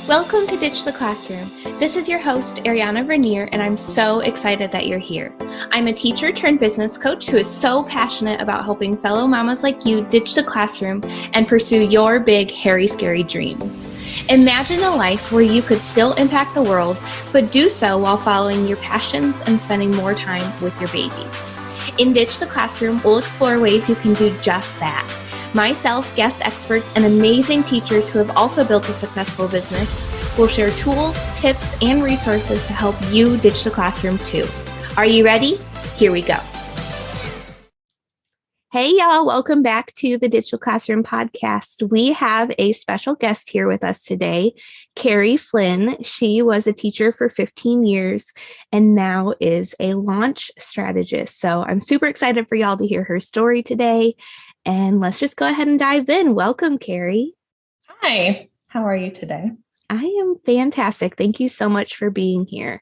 Welcome to Ditch the Classroom. This is your host, Ariana Vernier, and I'm so excited that you're here. I'm a teacher turned business coach who is so passionate about helping fellow mamas like you ditch the classroom and pursue your big, hairy, scary dreams. Imagine a life where you could still impact the world, but do so while following your passions and spending more time with your babies. In Ditch the Classroom, we'll explore ways you can do just that. Myself, guest experts, and amazing teachers who have also built a successful business will share tools, tips, and resources to help you ditch the classroom too. Are you ready? Here we go. Hey, y'all. Welcome back to the Ditch the Classroom podcast. We have a special guest here with us today, Carrie Flynn. She was a teacher for 15 years and now is a launch strategist. So I'm super excited for y'all to hear her story today. And let's just go ahead and dive in. Welcome, Carrie. Hi, how are you today? I am fantastic. Thank you so much for being here.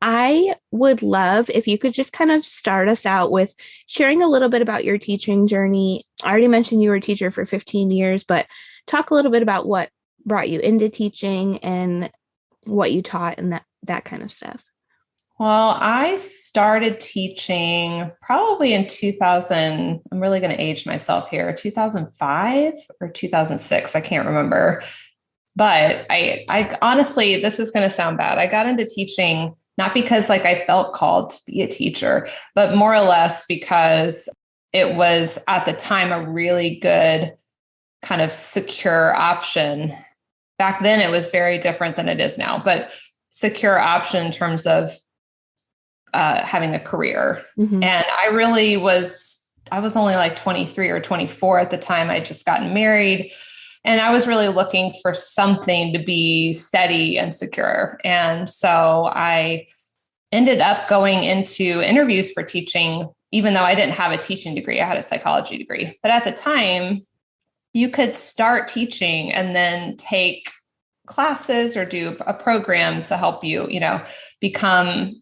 I would love if you could just kind of start us out with sharing a little bit about your teaching journey. I already mentioned you were a teacher for 15 years, but talk a little bit about what brought you into teaching and what you taught and that kind of stuff. Well, I started teaching probably in 2000. I'm really going to age myself here, 2005 or 2006. I can't remember. But I honestly, this is going to sound bad. I got into teaching not because I felt called to be a teacher, but more or less because it was at the time a really good kind of secure option. Back then, it was very different than it is now, but secure option in terms of having a career. Mm-hmm. And I was only 23 or 24 at the time. I'd just gotten married and I was really looking for something to be steady and secure. And so I ended up going into interviews for teaching, even though I didn't have a teaching degree. I had a psychology degree. But at the time, you could start teaching and then take classes or do a program to help you, become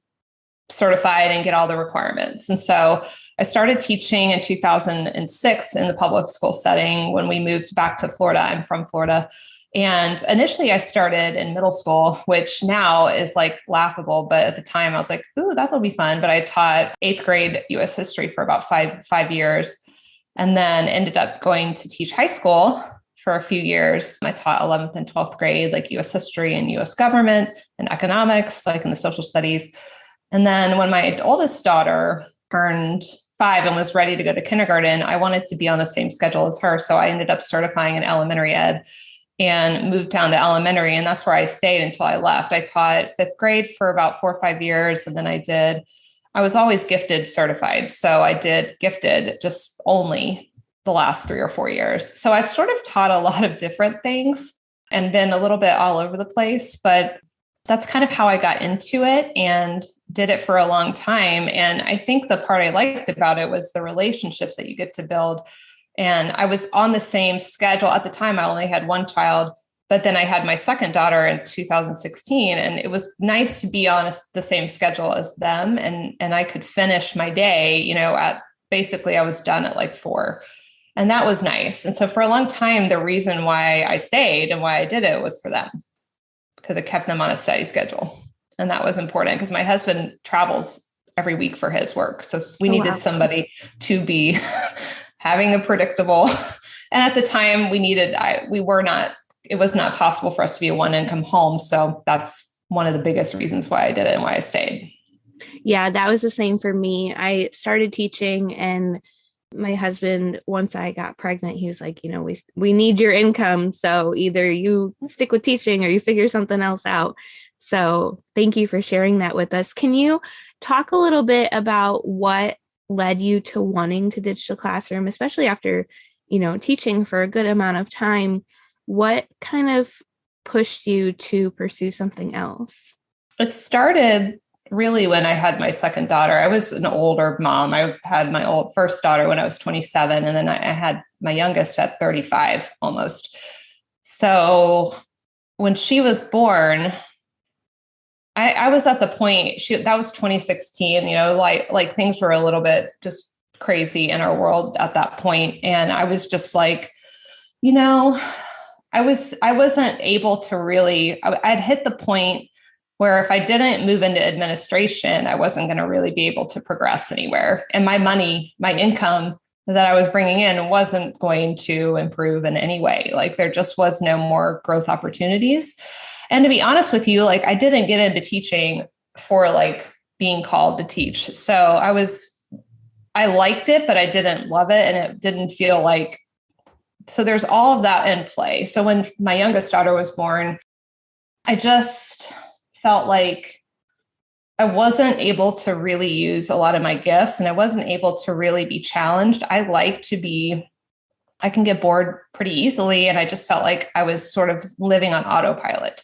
certified and get all the requirements. And so I started teaching in 2006 in the public school setting when we moved back to Florida. I'm from Florida. And initially I started in middle school, which now is laughable. But at the time I was like, ooh, that'll be fun. But I taught 8th grade US history for about five years and then ended up going to teach high school for a few years. I taught 11th and 12th grade, US history and US government and economics, in the social studies. And then when my oldest daughter turned 5 and was ready to go to kindergarten, I wanted to be on the same schedule as her. So I ended up certifying in elementary ed and moved down to elementary. And that's where I stayed until I left. I taught 5th grade for about 4 or 5 years. And then I was always gifted certified. So I did gifted just only the last 3 or 4 years. So I've sort of taught a lot of different things and been a little bit all over the place, but that's kind of how I got into it and did it for a long time. And I think the part I liked about it was the relationships that you get to build. And I was on the same schedule. At the time, I only had one child, but then I had my second daughter in 2016. And it was nice to be on the same schedule as them. And I could finish my day, I was done at 4. And that was nice. And so for a long time, the reason why I stayed and why I did it was for them, because it kept them on a steady schedule. And that was important because my husband travels every week for his work. So we needed somebody to be having a predictable. And at the time it was not possible for us to be a one income home. So that's one of the biggest reasons why I did it and why I stayed. Yeah, that was the same for me. I started teaching and my husband, once I got pregnant, he was like, we need your income. So either you stick with teaching or you figure something else out. So thank you for sharing that with us. Can you talk a little bit about what led you to wanting to ditch the classroom, especially after, teaching for a good amount of time? What kind of pushed you to pursue something else? It started really when I had my second daughter. I was an older mom. I had my first daughter when I was 27, and then I had my youngest at 35 almost. So when she was born, I was at the point, that was 2016, things were a little bit just crazy in our world at that point. And I was just I wasn't able to really, I'd hit the point where if I didn't move into administration, I wasn't going to really be able to progress anywhere. And my money, my income that I was bringing in wasn't going to improve in any way. Like there just was no more growth opportunities. And to be honest with you, like I didn't get into teaching for like being called to teach. So I liked it, but I didn't love it. And it didn't feel like, so there's all of that in play. So when my youngest daughter was born, I just felt like I wasn't able to really use a lot of my gifts and I wasn't able to really be challenged. I can get bored pretty easily. And I just felt like I was sort of living on autopilot.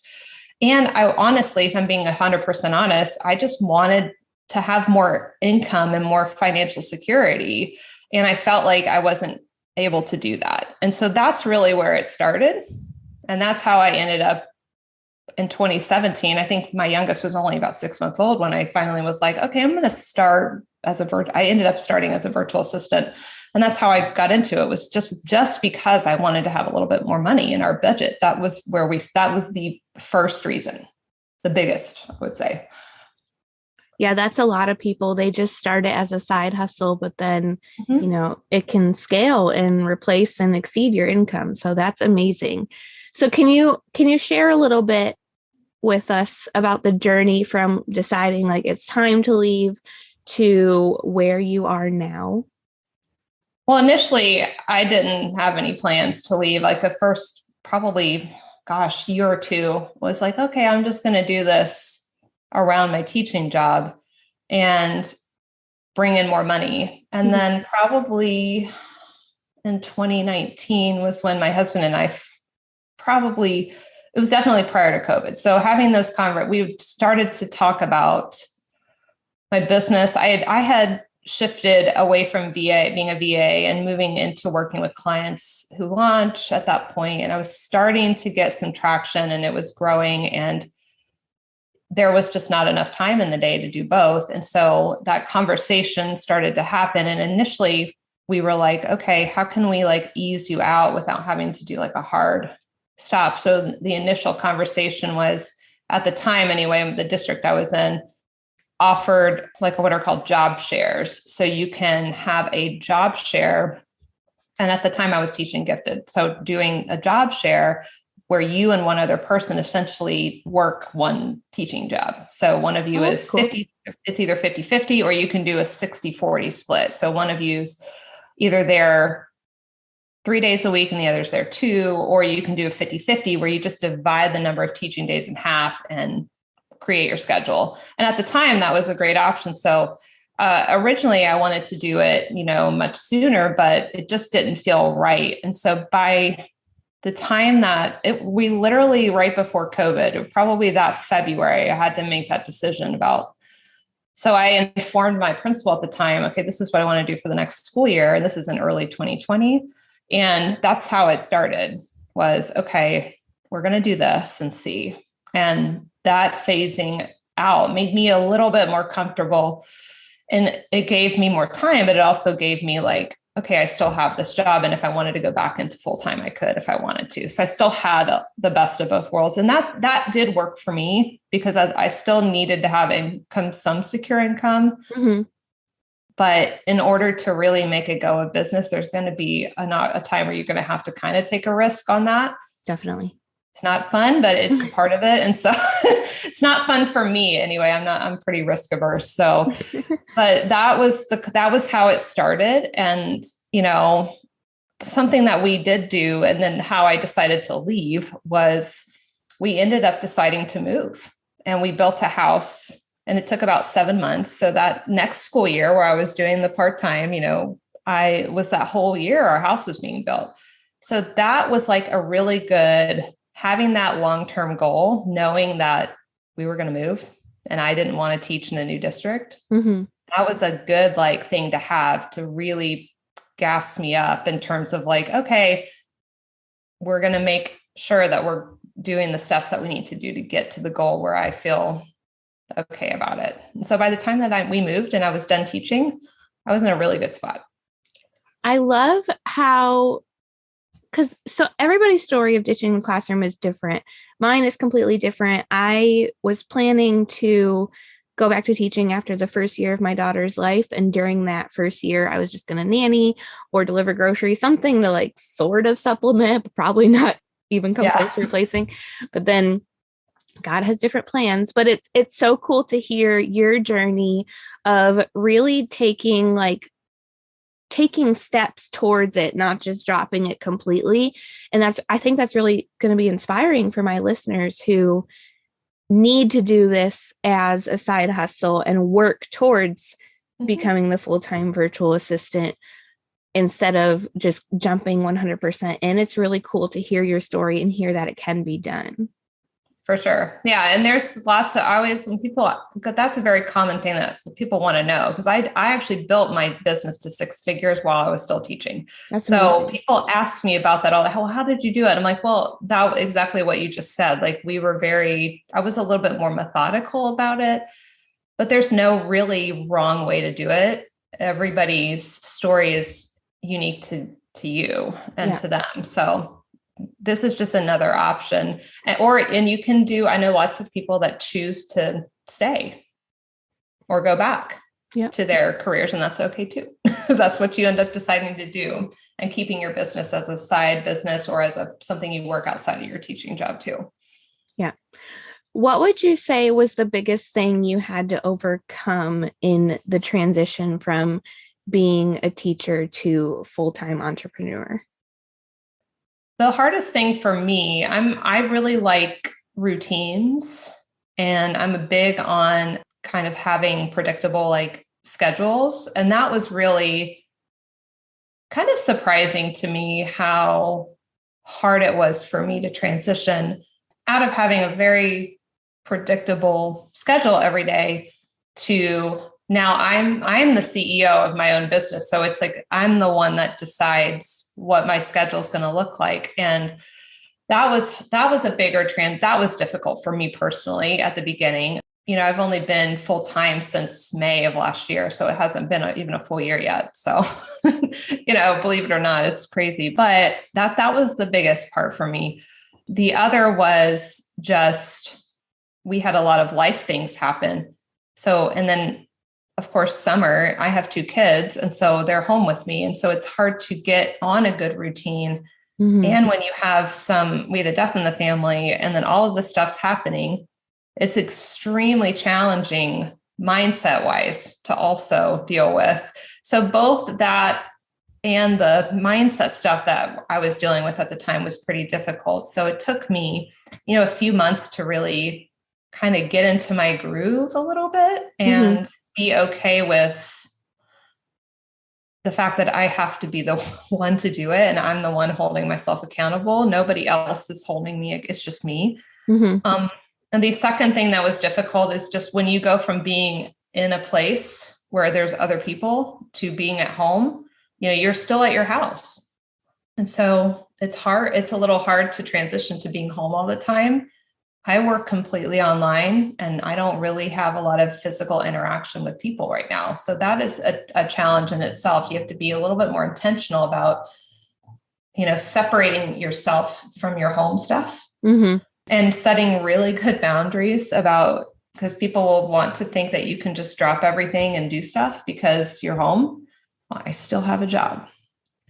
And I honestly, if I'm being 100% honest, I just wanted to have more income and more financial security. And I felt like I wasn't able to do that. And so that's really where it started. And that's how I ended up in 2017. I think my youngest was only about 6 months old when I finally was like, okay, I'm going to start I ended up starting as a virtual assistant. And that's how I got into it, was just because I wanted to have a little bit more money in our budget. That was the first reason, the biggest, I would say. Yeah, that's a lot of people. They just start it as a side hustle, but then, it can scale and replace and exceed your income. So that's amazing. So can you share a little bit with us about the journey from deciding like it's time to leave to where you are now? Well, initially, I didn't have any plans to leave. Like the first probably, year or two was like, okay, I'm just going to do this around my teaching job and bring in more money. And then probably in 2019 was when my husband and I it was definitely prior to COVID. So having those we started to talk about my business. I had shifted away from being a VA and moving into working with clients who launch at that point. And I was starting to get some traction and it was growing, and there was just not enough time in the day to do both. And so that conversation started to happen. And initially we were like, okay, how can we like ease you out without having to do like a hard stop? So the initial conversation was, at the time anyway, the district I was in offered like what are called job shares. So you can have a job share. And at the time I was teaching gifted. So doing a job share where you and one other person essentially work one teaching job. So one of you is cool. 50, it's either 50-50 or you can do a 60-40 split. So one of you's either there 3 days a week and the other's there 2, or you can do a 50-50 where you just divide the number of teaching days in half and create your schedule. And at the time that was a great option. So originally I wanted to do it, much sooner, but it just didn't feel right. And so by the time we literally right before COVID, probably that February, I had to make that decision so I informed my principal at the time, okay, this is what I want to do for the next school year. And this is in early 2020. And that's how it started, was, okay, we're going to do this and see. And that phasing out made me a little bit more comfortable, and it gave me more time, but it also gave me like, okay, I still have this job. And if I wanted to go back into full-time, I could, if I wanted to. So I still had the best of both worlds. And that did work for me because I still needed to have some secure income. Mm-hmm. But in order to really make a go of business, there's going to be a time where you're going to have to kind of take a risk on that. Definitely. It's not fun, but it's a part of it. And so it's not fun for me anyway. I'm pretty risk averse. So, but that was how it started. And, something that we did do, and then how I decided to leave, was we ended up deciding to move, and we built a house, and it took about 7 months. So that next school year where I was doing the part-time, I was that whole year our house was being built. So that was like a really good, having that long-term goal, knowing that we were going to move and I didn't want to teach in a new district. Mm-hmm. That was a good thing to have to really gas me up in terms of okay, we're going to make sure that we're doing the steps that we need to do to get to the goal where I feel okay about it. And so by the time that we moved and I was done teaching, I was in a really good spot. I love how because so everybody's story of ditching the classroom is different. Mine is completely different. I was planning to go back to teaching after the first year of my daughter's life. And during that first year, I was just going to nanny or deliver groceries, something to like sort of supplement, but probably not even come close to replacing. But then God has different plans. But it's so cool to hear your journey of really taking steps towards it, not just dropping it completely. And I think that's really going to be inspiring for my listeners who need to do this as a side hustle and work towards becoming the full-time virtual assistant instead of just jumping 100% in. It's really cool to hear your story and hear that it can be done. For sure. Yeah. And there's lots of, that's a very common thing that people want to know, because I actually built my business to 6 figures while I was still teaching. That's so amazing. People ask me about that all the hell. How did you do it? I'm like, well, that exactly what you just said. Like I was a little bit more methodical about it, but there's no really wrong way to do it. Everybody's story is unique to you and to them. So this is just another option. And you can do, I know lots of people that choose to stay or go back to their careers, and that's okay too. That's what you end up deciding to do, and keeping your business as a side business or as something you work outside of your teaching job too. Yeah. What would you say was the biggest thing you had to overcome in the transition from being a teacher to full-time entrepreneur? The hardest thing for me, I really like routines, and I'm a big on kind of having predictable like schedules. And that was really kind of surprising to me how hard it was for me to transition out of having a very predictable schedule every day to now I'm the CEO of my own business. So it's like, I'm the one that decides what my schedule is going to look like. And that was a bigger trend. That was difficult for me personally at the beginning. You know, I've only been full-time since May of last year. So it hasn't been even a full year yet. So, believe it or not, it's crazy. But that was the biggest part for me. The other was just, we had a lot of life things happen. So, and then of course, summer, I have 2 kids, and so they're home with me. And so it's hard to get on a good routine. Mm-hmm. And when you have we had a death in the family, and then all of this stuff's happening, it's extremely challenging mindset wise to also deal with. So both that and the mindset stuff that I was dealing with at the time was pretty difficult. So it took me, a few months to really kind of get into my groove a little bit and be okay with the fact that I have to be the one to do it. And I'm the one holding myself accountable. Nobody else is holding me. It's just me. Mm-hmm. And the second thing that was difficult is just when you go from being in a place where there's other people to being at home, you're still at your house. And so it's hard. It's a little hard to transition to being home all the time. I work completely online, and I don't really have a lot of physical interaction with people right now. So that is a challenge in itself. You have to be a little bit more intentional about, separating yourself from your home stuff and setting really good boundaries because people will want to think that you can just drop everything and do stuff because you're home. Well, I still have a job.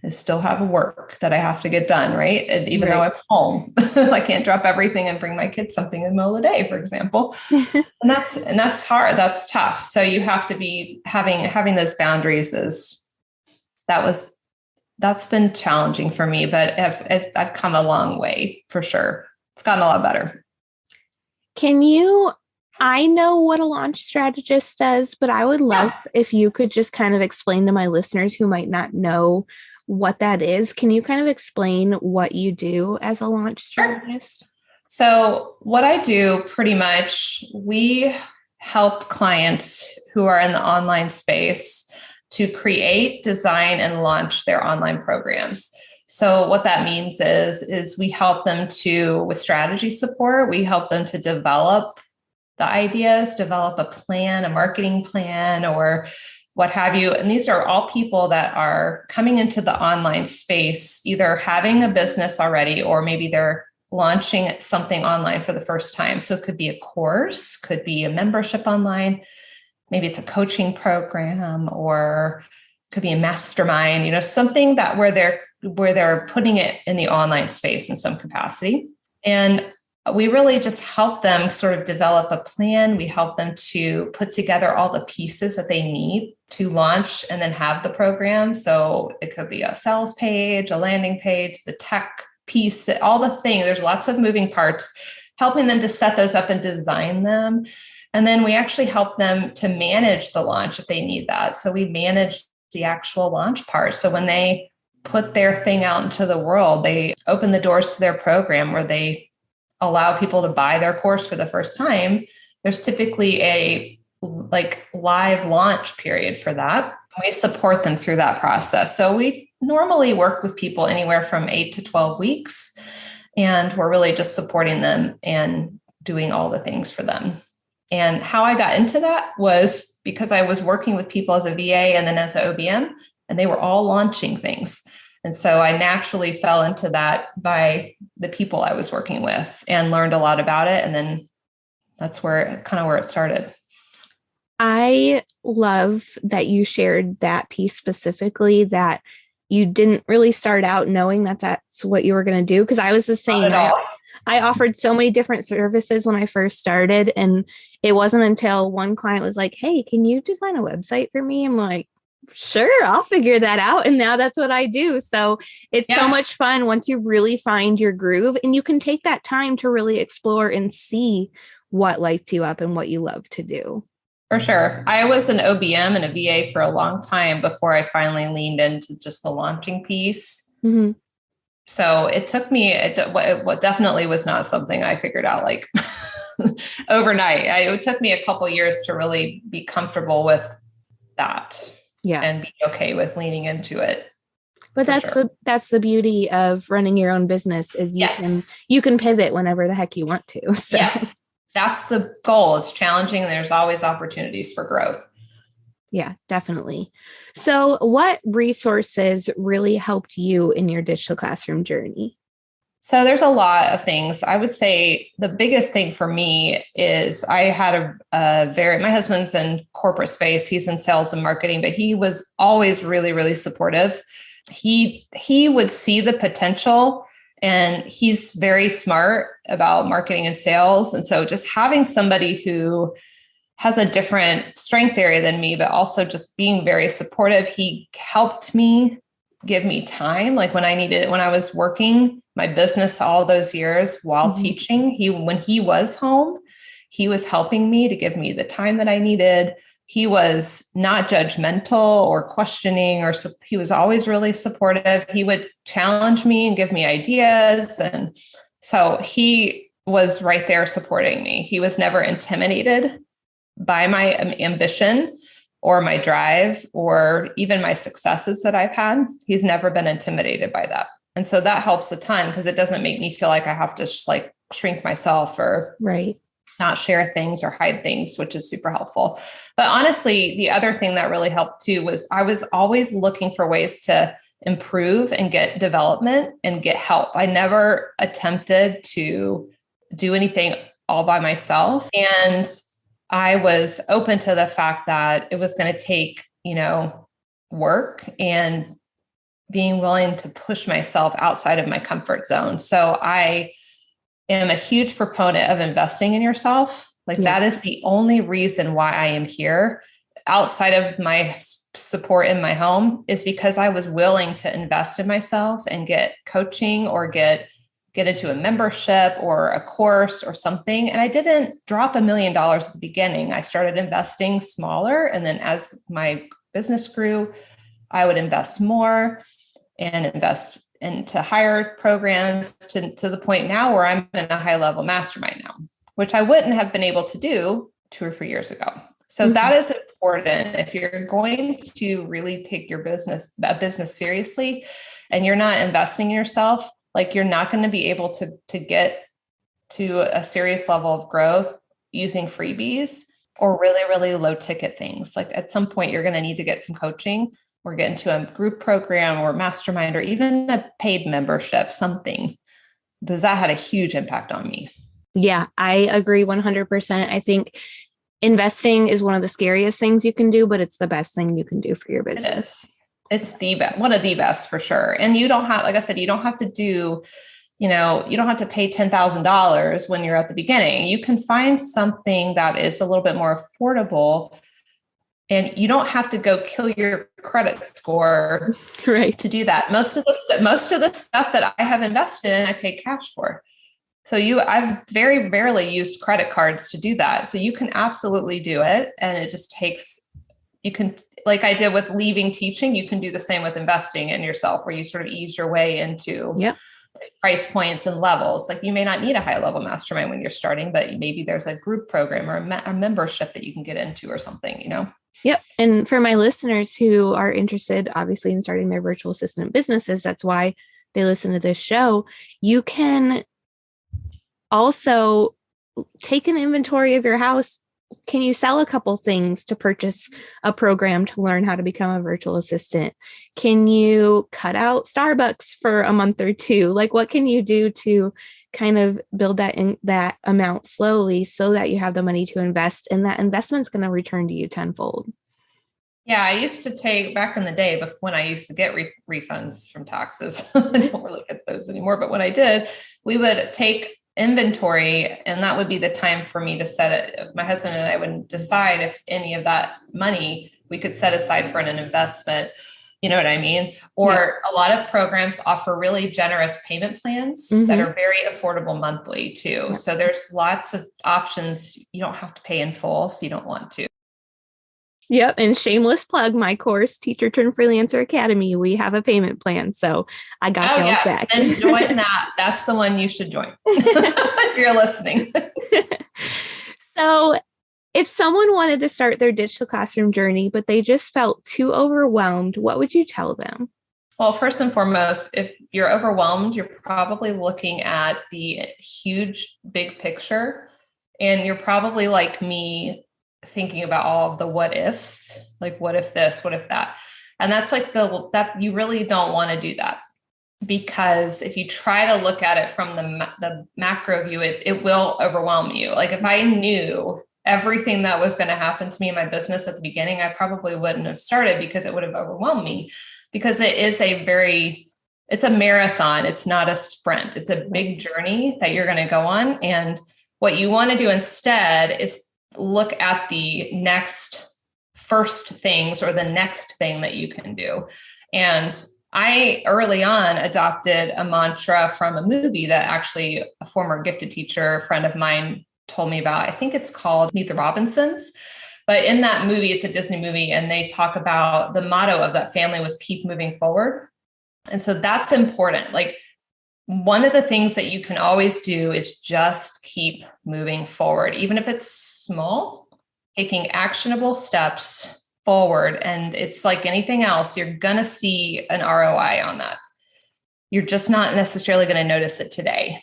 I still have work that I have to get done, right? And even though I'm home, I can't drop everything and bring my kids something in the middle of the day, for example. and that's hard. That's tough. So you have to be having those boundaries that's been challenging for me, but I've come a long way for sure. It's gotten a lot better. I know what a launch strategist does, but I would love if you could just kind of explain to my listeners who might not know what that is. Can you kind of explain what you do as a launch strategist? Sure. So what I do pretty much, we help clients who are in the online space to create, design, and launch their online programs. So what that means is we help them with strategy support. We help them to develop the ideas, develop a plan, a marketing plan, or what have you. And these are all people that are coming into the online space, either having a business already, or maybe they're launching something online for the first time. So it could be a course, could be a membership online, maybe it's a coaching program, or could be a mastermind, something that where they're putting it in the online space in some capacity. And we really just help them sort of develop a plan. We help them to put together all the pieces that they need to launch and then have the program. So it could be a sales page, a landing page, the tech piece, all the things. There's lots of moving parts, helping them to set those up and design them. And then we actually help them to manage the launch if they need that. So we manage the actual launch part. So when they put their thing out into the world, they open the doors to their program where they allow people to buy their course for the first time. There's typically a live launch period for that. We support them through that process. So we normally work with people anywhere from 8 to 12 weeks, and we're really just supporting them and doing all the things for them. And how I got into that was because I was working with people as a VA and then as an OBM, and they were all launching things. And so I naturally fell into that by the people I was working with and learned a lot about it. And then that's where it started. I love that you shared that piece specifically, that you didn't really start out knowing that that's what you were going to do. Because I was the same. I offered so many different services when I first started. And it wasn't until one client was like, hey, can you design a website for me? I'm like, sure, I'll figure that out. And now that's what I do. So it's so much fun once you really find your groove, and you can take that time to really explore and see what lights you up and what you love to do. For sure. I was an OBM and a VA for a long time before I finally leaned into just the launching piece. Mm-hmm. So it took me, what definitely was not something I figured out like overnight. It took me a couple of years to really be comfortable with that. Yeah. And be okay with leaning into it. But that's the beauty of running your own business, is you can pivot whenever the heck you want to. So. Yes. That's the goal. It's challenging. And there's always opportunities for growth. Yeah, definitely. So what resources really helped you in your digital classroom journey? So there's a lot of things. I would say the biggest thing for me is I had my husband's in corporate space. He's in sales and marketing, but he was always really, really supportive. He would see the potential, and he's very smart about marketing and sales. And so just having somebody who has a different strength area than me, but also just being very supportive, he helped me give me time. Like when I was working my business all those years while teaching, when he was home, he was helping me to give me the time that I needed. He was not judgmental or questioning, he was always really supportive. He would challenge me and give me ideas. And so he was right there supporting me. He was never intimidated by my ambition or my drive or even my successes that I've had. He's never been intimidated by that. And so that helps a ton, because it doesn't make me feel like I have to shrink myself or not share things or hide things, which is super helpful. But honestly, the other thing that really helped too was I was always looking for ways to improve and get development and get help. I never attempted to do anything all by myself. And I was open to the fact that it was going to take, work and being willing to push myself outside of my comfort zone. So I am a huge proponent of investing in yourself. That is the only reason why I am here outside of my support in my home, is because I was willing to invest in myself and get coaching or get into a membership or a course or something. And I didn't drop $1 million at the beginning. I started investing smaller. And then as my business grew, I would invest more and invest into higher programs to the point now where I'm in a high level mastermind now, which I wouldn't have been able to do 2 or 3 years ago. So that is important. If you're going to really take your business seriously and you're not investing in yourself, you're not going to be able to get to a serious level of growth using freebies. or really, really low ticket things. Like at some point, you're going to need to get some coaching or get into a group program or mastermind or even a paid membership, something. Because that had a huge impact on me. Yeah, I agree 100%. I think investing is one of the scariest things you can do, but it's the best thing you can do for your business. It is. It's the best, one of the best for sure. And you don't have, like I said, you don't have to do, you don't have to pay $10,000 when you're at the beginning. You can find something that is a little bit more affordable, and you don't have to go kill your credit score right to do that. Most of the stuff that I have invested in, I paid cash for. So I've very rarely used credit cards to do that. So you can absolutely do it. And it just takes, you can, like I did with leaving teaching, you can do the same with investing in yourself, where you sort of ease your way into price points and levels. Like you may not need a high level mastermind when you're starting, but maybe there's a group program or a membership that you can get into or something, Yep. And for my listeners who are interested, obviously, in starting their virtual assistant businesses, that's why they listen to this show. You can also take an inventory of your house. Can you sell a couple things to purchase a program to learn how to become a virtual assistant? Can you cut out Starbucks for a month or two? Like, what can you do to kind of build that amount slowly so that you have the money to invest, and that investment's going to return to you tenfold? Yeah, I used to take, back in the day, before when I used to get refunds from taxes, I don't really get those anymore, but when I did, we would take inventory, and that would be the time for me to set it. My husband and I would decide if any of that money we could set aside for an investment. You know what I mean? Or a lot of programs offer really generous payment plans that are very affordable monthly too. So there's lots of options. You don't have to pay in full if you don't want to. Yep. And shameless plug, my course, Teacher Turned Freelancer Academy, we have a payment plan. So I got y'all back. And join that. That's the one you should join if you're listening. So if someone wanted to start their digital classroom journey, but they just felt too overwhelmed, what would you tell them? Well, first and foremost, if you're overwhelmed, you're probably looking at the huge, big picture. And you're probably like me, thinking about all of the what ifs, like what if this, what if that? And that's like that you really don't want to do that, because if you try to look at it from the macro view, it will overwhelm you. Like if I knew everything that was going to happen to me in my business at the beginning, I probably wouldn't have started, because it would have overwhelmed me, because it's a marathon. It's not a sprint. It's a big journey that you're going to go on. And what you want to do instead is look at the first things or the next thing that you can do. And I early on adopted a mantra from a movie that actually a former gifted teacher friend of mine told me about. I think it's called Meet the Robinsons. But in that movie, it's a Disney movie, and they talk about the motto of that family was keep moving forward. And so that's important. Like, one of the things that you can always do is just keep moving forward, even if it's small, taking actionable steps forward. And it's like anything else, you're going to see an ROI on that. You're just not necessarily going to notice it today.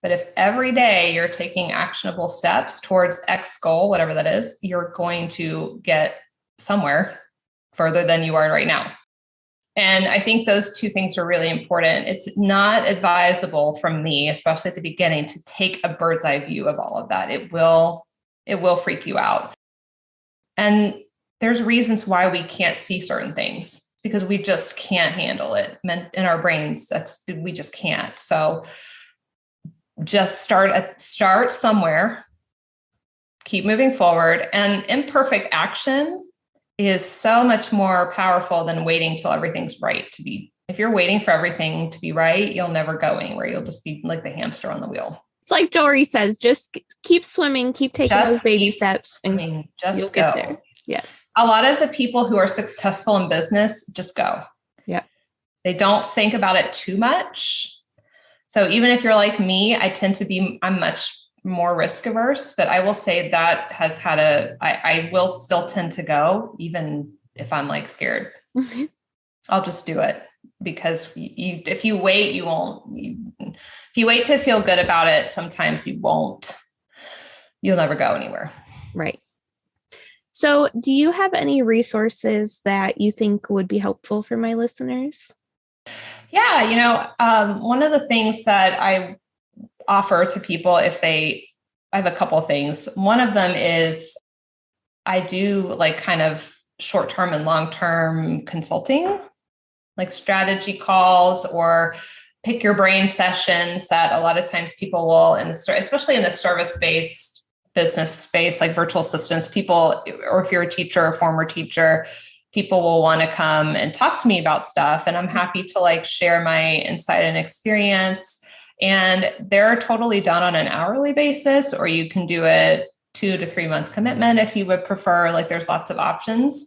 But if every day you're taking actionable steps towards X goal, whatever that is, you're going to get somewhere further than you are right now. And I think those two things are really important. It's not advisable from me, especially at the beginning, to take a bird's eye view of all of that. It will freak you out. And there's reasons why we can't see certain things, because we just can't handle it in our brains. We just can't. So just start somewhere, keep moving forward, and imperfect action is so much more powerful than waiting till everything's right to be. If you're waiting for everything to be right, you'll never go anywhere. You'll just be like the hamster on the wheel. It's like Dory says, just keep swimming, keep taking those baby steps, and just go. Get there. Yes. A lot of the people who are successful in business just go. Yeah. They don't think about it too much. So even if you're like me, I'm much more risk averse, but I will say that has had I will still tend to go, even if I'm like scared. I'll just do it, because if you wait, you won't. If you wait to feel good about it, sometimes you'll never go anywhere. Right. So, do you have any resources that you think would be helpful for my listeners? Yeah, one of the things that I offer to people I have a couple of things. One of them is I do like kind of short-term and long-term consulting, like strategy calls or pick your brain sessions that a lot of times people will, especially in the service-based business space, like virtual assistants, people, or if you're a teacher or former teacher, people will want to come and talk to me about stuff. And I'm happy to like share my insight and experience. And they're totally done on an hourly basis, or you can do it 2 to 3 month commitment if you would prefer. Like there's lots of options.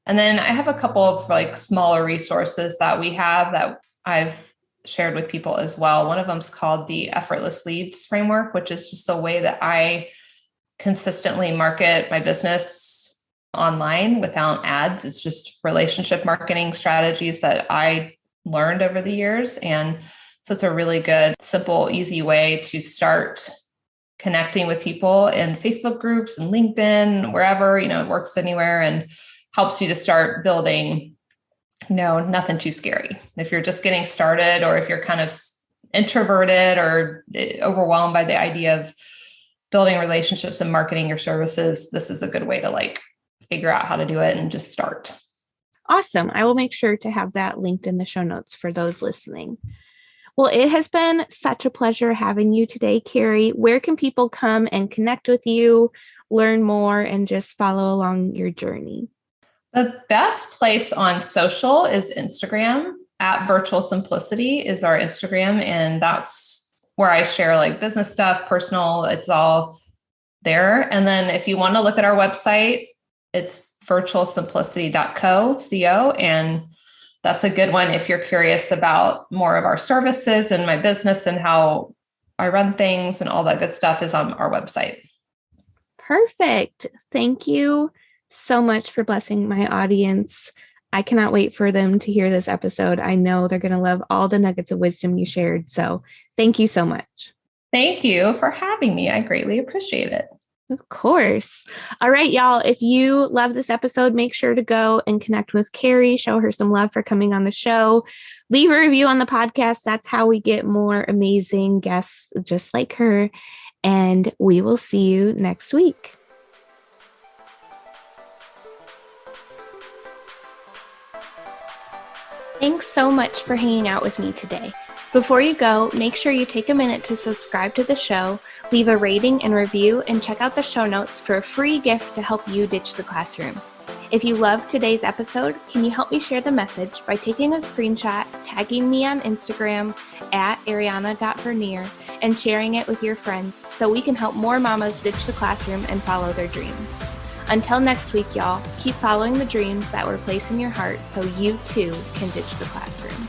And then I have a couple of like smaller resources that we have that I've shared with people as well. One of them is called the Effortless Leads Framework, which is just a way that I consistently market my business online without ads. It's just relationship marketing strategies that I learned over the years. And so it's a really good, simple, easy way to start connecting with people in Facebook groups and LinkedIn, wherever, it works anywhere and helps you to start building, nothing too scary. If you're just getting started, or if you're kind of introverted or overwhelmed by the idea of building relationships and marketing your services, this is a good way to like figure out how to do it and just start. Awesome. I will make sure to have that linked in the show notes for those listening. Well, it has been such a pleasure having you today, Carrie. Where can people come and connect with you, learn more, and just follow along your journey? The best place on social is Instagram. At Virtual Simplicity is our Instagram. And that's where I share like business stuff, personal, it's all there. And then if you want to look at our website, it's virtualsimplicity.co. And that's a good one if you're curious about more of our services and my business and how I run things and all that good stuff is on our website. Perfect. Thank you so much for blessing my audience. I cannot wait for them to hear this episode. I know they're going to love all the nuggets of wisdom you shared. So thank you so much. Thank you for having me. I greatly appreciate it. Of course. All right, y'all. If you love this episode, make sure to go and connect with Carrie. Show her some love for coming on the show. Leave a review on the podcast. That's how we get more amazing guests just like her. And we will see you next week. Thanks so much for hanging out with me today. Before you go, make sure you take a minute to subscribe to the show, leave a rating and review, and check out the show notes for a free gift to help you ditch the classroom. If you loved today's episode, can you help me share the message by taking a screenshot, tagging me on Instagram @ariana.vernier, and sharing it with your friends so we can help more mamas ditch the classroom and follow their dreams. Until next week, y'all, keep following the dreams that were placed in your heart so you too can ditch the classroom.